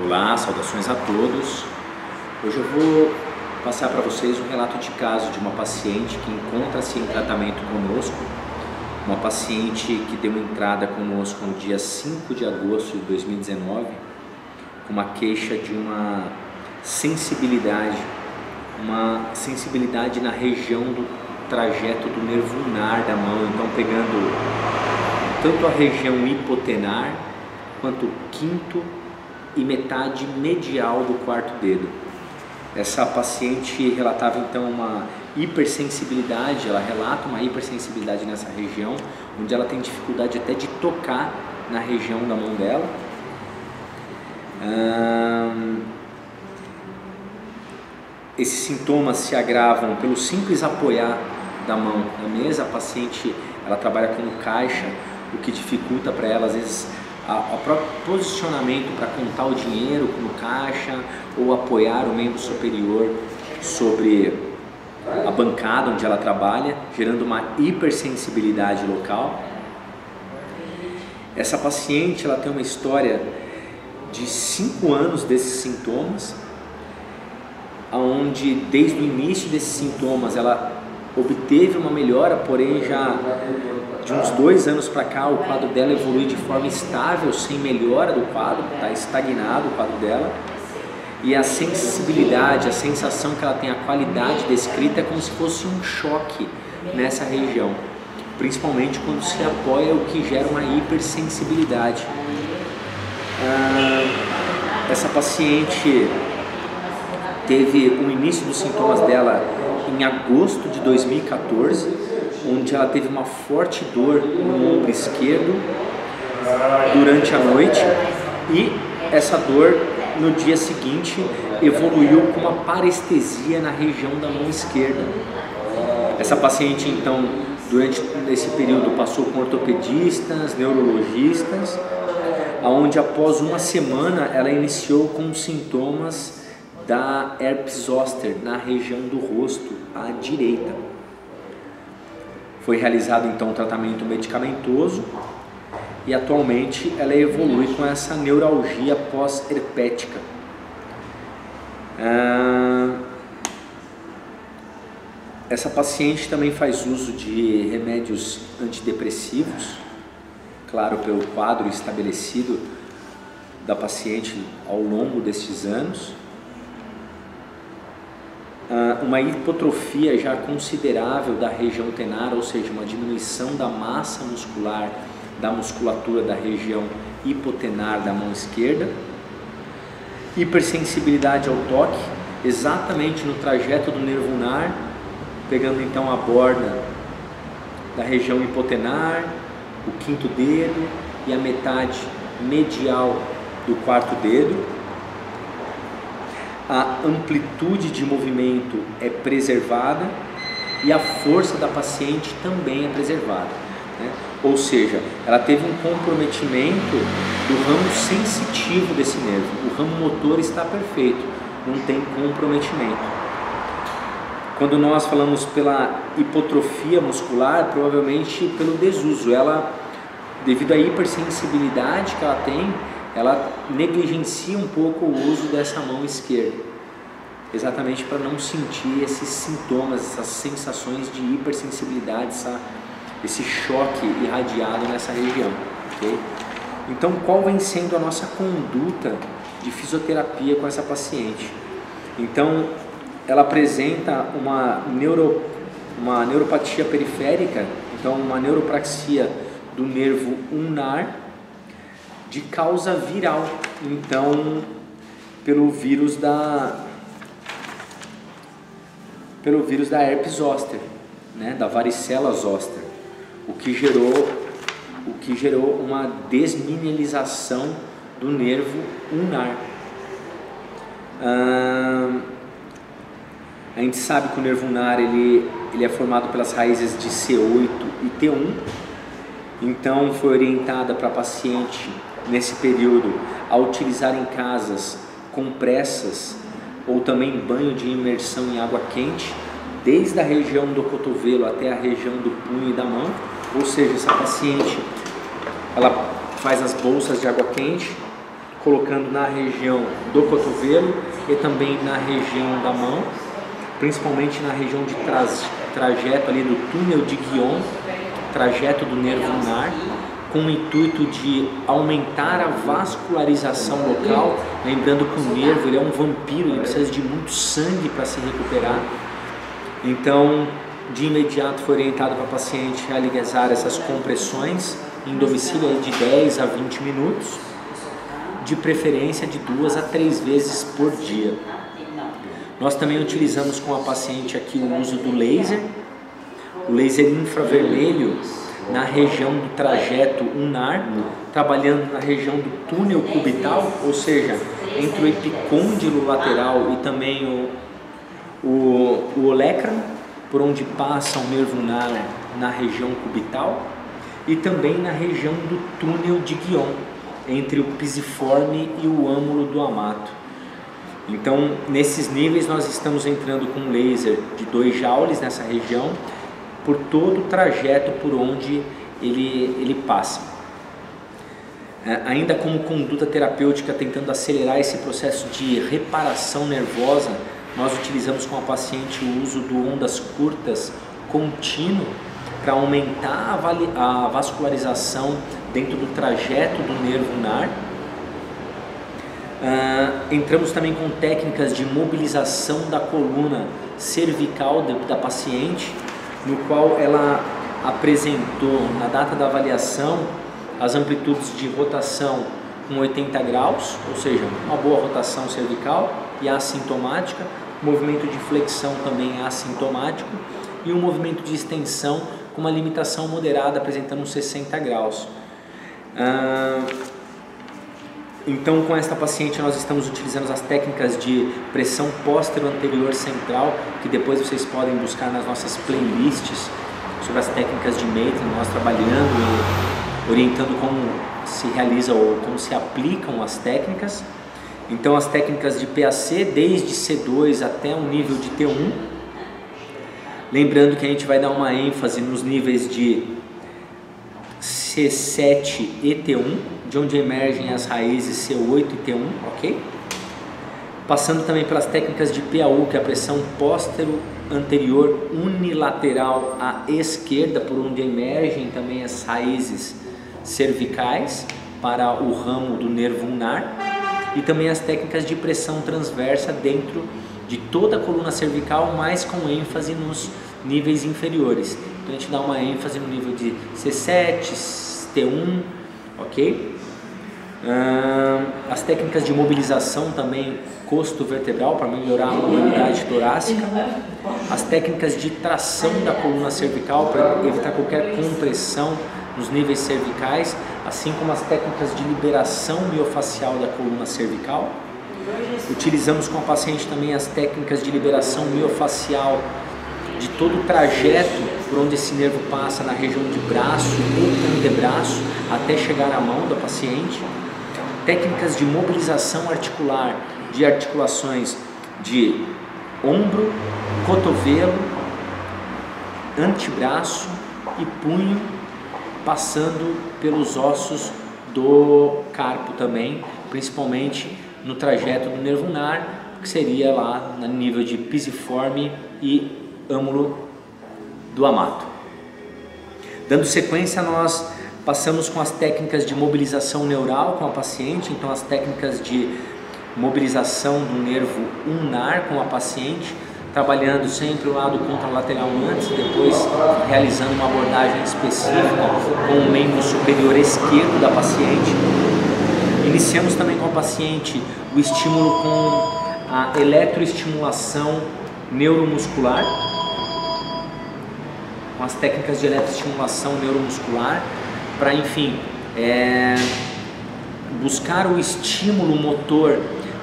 Olá, saudações a todos. Hoje eu vou passar para vocês um relato de caso de uma paciente que encontra-se em tratamento conosco, uma paciente que deu entrada conosco no dia 5 de agosto de 2019, com uma queixa de uma sensibilidade na região do trajeto do nervo ulnar da mão, então pegando tanto a região hipotenar quanto o quinto e metade medial do quarto dedo. Essa paciente relatava então uma hipersensibilidade, ela relata uma hipersensibilidade nessa região, onde ela tem dificuldade até de tocar na região da mão dela. Esses sintomas se agravam pelo simples apoiar da mão na mesa. A paciente ela trabalha como caixa, o que dificulta para ela às vezes o próprio posicionamento para contar o dinheiro no caixa ou apoiar o membro superior sobre a bancada onde ela trabalha, gerando uma hipersensibilidade local. Essa paciente ela tem uma história de 5 anos desses sintomas, onde desde o início desses sintomas ela obteve uma melhora, porém já de uns 2 anos para cá o quadro dela evolui de forma estável, sem melhora do quadro, está estagnado o quadro dela. E a sensibilidade, a sensação que ela tem, a qualidade descrita é como se fosse um choque nessa região, principalmente quando se apoia, o que gera uma hipersensibilidade. Essa paciente teve o início dos sintomas dela em agosto de 2014, onde ela teve uma forte dor no ombro esquerdo durante a noite, e essa dor no dia seguinte evoluiu com uma parestesia na região da mão esquerda. Essa paciente então durante esse período passou com ortopedistas, neurologistas, onde após uma semana ela iniciou com sintomas da herpes zoster na região do rosto à direita. Foi realizado então um tratamento medicamentoso e atualmente ela evolui com essa neuralgia pós-herpética. Essa paciente também faz uso de remédios antidepressivos, claro, pelo quadro estabelecido da paciente ao longo destes anos. Uma hipotrofia já considerável da região tenar, ou seja, uma diminuição da massa muscular, da musculatura da região hipotenar da mão esquerda. Hipersensibilidade ao toque, exatamente no trajeto do nervo ulnar, pegando então a borda da região hipotenar, o quinto dedo e a metade medial do quarto dedo. A amplitude de movimento é preservada e a força da paciente também é preservada, né? Ou seja, ela teve um comprometimento do ramo sensitivo desse nervo. O ramo motor está perfeito, não tem comprometimento. Quando nós falamos pela hipotrofia muscular, provavelmente pelo desuso. Ela, devido à hipersensibilidade que ela tem, ela negligencia um pouco o uso dessa mão esquerda, exatamente para não sentir esses sintomas, essas sensações de hipersensibilidade, esse choque irradiado nessa região, okay? Então, qual vem sendo a nossa conduta de fisioterapia com essa paciente? Então, ela apresenta uma neuropatia periférica, então uma neuropraxia do nervo ulnar, de causa viral, então pelo vírus da herpes zoster, né, da varicela zoster, o que gerou uma desmineralização do nervo ulnar. A gente sabe que o nervo ulnar ele é formado pelas raízes de C8 e T1, então foi orientada para a paciente nesse período a utilizar em casas compressas ou também banho de imersão em água quente, desde a região do cotovelo até a região do punho e da mão. Ou seja, essa paciente ela faz as bolsas de água quente colocando na região do cotovelo e também na região da mão, principalmente na região de trajeto ali do túnel de Guion, trajeto do nervo ulnar, com o intuito de aumentar a vascularização local, lembrando que o nervo ele é um vampiro, ele precisa de muito sangue para se recuperar. Então, de imediato foi orientado para a paciente realizar essas compressões em domicílio aí de 10 a 20 minutos, de preferência de 2 a 3 vezes por dia. Nós também utilizamos com a paciente aqui o uso do laser, o laser infravermelho na região do trajeto ulnar, trabalhando na região do túnel cubital, ou seja, entre o epicôndilo lateral e também o olecrano, por onde passa o nervo ulnar na região cubital, e também na região do túnel de Guion, entre o pisiforme e o âmulo do amato. Então, nesses níveis nós estamos entrando com um laser de 2 joules nessa região, por todo o trajeto por onde ele passa. Ainda como conduta terapêutica, tentando acelerar esse processo de reparação nervosa, nós utilizamos com a paciente o uso do ondas curtas contínuo para aumentar a vascularização dentro do trajeto do nervo ulnar. Entramos também com técnicas de mobilização da coluna cervical da paciente, no qual ela apresentou na data da avaliação as amplitudes de rotação com 80 graus, ou seja, uma boa rotação cervical e assintomática, movimento de flexão também assintomático e um movimento de extensão com uma limitação moderada apresentando uns 60 graus. Então, com esta paciente nós estamos utilizando as técnicas de pressão póstero-anterior central, que depois vocês podem buscar nas nossas playlists sobre as técnicas de Maitland, nós trabalhando e orientando como se realiza ou como se aplicam as técnicas. Então, as técnicas de PAC desde C2 até um nível de T1, lembrando que a gente vai dar uma ênfase nos níveis de C7 e T1, de onde emergem as raízes C8 e T1, ok? Passando também pelas técnicas de PAU, que é a pressão póstero-anterior unilateral à esquerda, por onde emergem também as raízes cervicais para o ramo do nervo ulnar, e também as técnicas de pressão transversa dentro de toda a coluna cervical, mas com ênfase nos níveis inferiores. Então a gente dá uma ênfase no nível de C7, T1, ok? As técnicas de mobilização também costo-vertebral para melhorar a mobilidade torácica, as técnicas de tração da coluna cervical para evitar qualquer compressão nos níveis cervicais, assim como as técnicas de liberação miofacial da coluna cervical. Utilizamos com a paciente também as técnicas de liberação miofacial de todo o trajeto por onde esse nervo passa na região de braço ou antebraço até chegar à mão da paciente. Técnicas de mobilização articular de articulações de ombro, cotovelo, antebraço e punho, passando pelos ossos do carpo também, principalmente no trajeto do nervo ulnar, que seria lá no nível de pisiforme e âmulo do amato. Dando sequência, nós passamos com as técnicas de mobilização neural com a paciente, então as técnicas de mobilização do nervo ulnar com a paciente, trabalhando sempre o lado contralateral antes, depois realizando uma abordagem específica com o membro superior esquerdo da paciente. Iniciamos também com a paciente o estímulo com a eletroestimulação neuromuscular, com as técnicas de eletroestimulação neuromuscular, para, enfim, buscar o estímulo motor,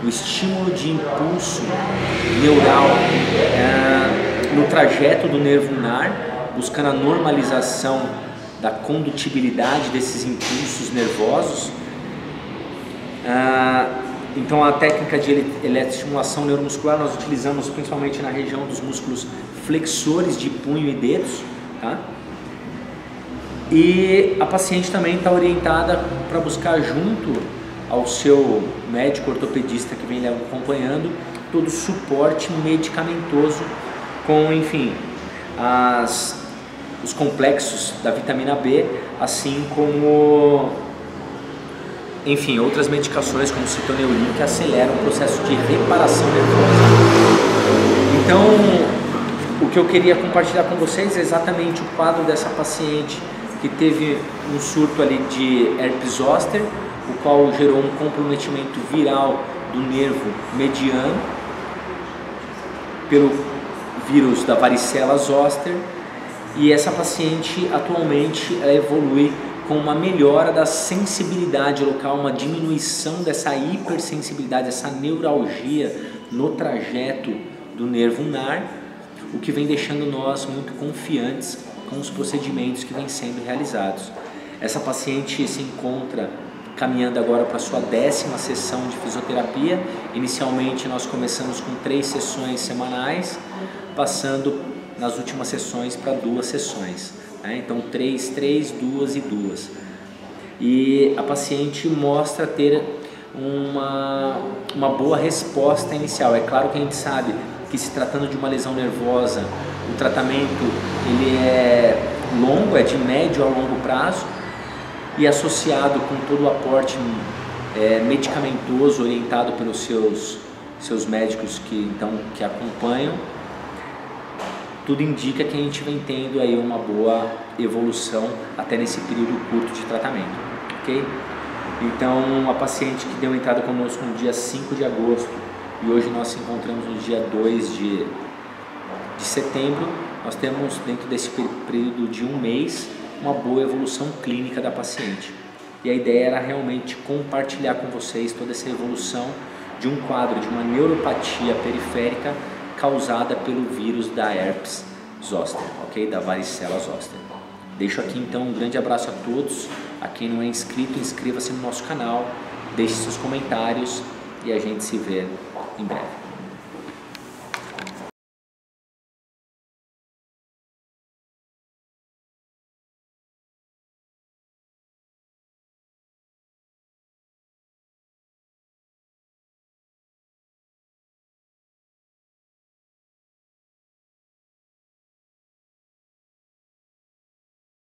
o estímulo de impulso neural no trajeto do nervo ulnar, buscando a normalização da condutibilidade desses impulsos nervosos. Então, a técnica de eletroestimulação neuromuscular nós utilizamos principalmente na região dos músculos flexores de punho e dedos, tá? E a paciente também está orientada para buscar junto ao seu médico ortopedista que vem lhe acompanhando todo o suporte medicamentoso com, enfim, os complexos da vitamina B, assim como, enfim, outras medicações como citoneurin que aceleram o processo de reparação nervosa. Então, o que eu queria compartilhar com vocês é exatamente o quadro dessa paciente que teve um surto ali de herpes zoster, o qual gerou um comprometimento viral do nervo mediano pelo vírus da varicela zoster, e essa paciente atualmente ela evolui com uma melhora da sensibilidade local, uma diminuição dessa hipersensibilidade, essa neuralgia no trajeto do nervo ulnar, o que vem deixando nós muito confiantes com os procedimentos que vêm sendo realizados. Essa paciente se encontra caminhando agora para a sua 10ª sessão de fisioterapia. Inicialmente nós começamos com 3 sessões semanais, passando nas últimas sessões para 2 sessões, né? Então 3, 2 e 2. E a paciente mostra ter uma boa resposta inicial. É claro que a gente sabe que, se tratando de uma lesão nervosa, o tratamento ele é longo, é de médio a longo prazo, e associado com todo o aporte medicamentoso orientado pelos seus médicos que acompanham, tudo indica que a gente vem tendo aí uma boa evolução até nesse período curto de tratamento, ok? Então, a paciente que deu entrada conosco no dia 5 de agosto e hoje nós nos encontramos no dia 2 de setembro, nós temos, dentro desse período de um mês, uma boa evolução clínica da paciente. E a ideia era realmente compartilhar com vocês toda essa evolução de um quadro de uma neuropatia periférica causada pelo vírus da herpes zoster, ok? Da varicela zoster. Deixo aqui então um grande abraço a todos. A quem não é inscrito, inscreva-se no nosso canal, deixe seus comentários e a gente se vê em breve.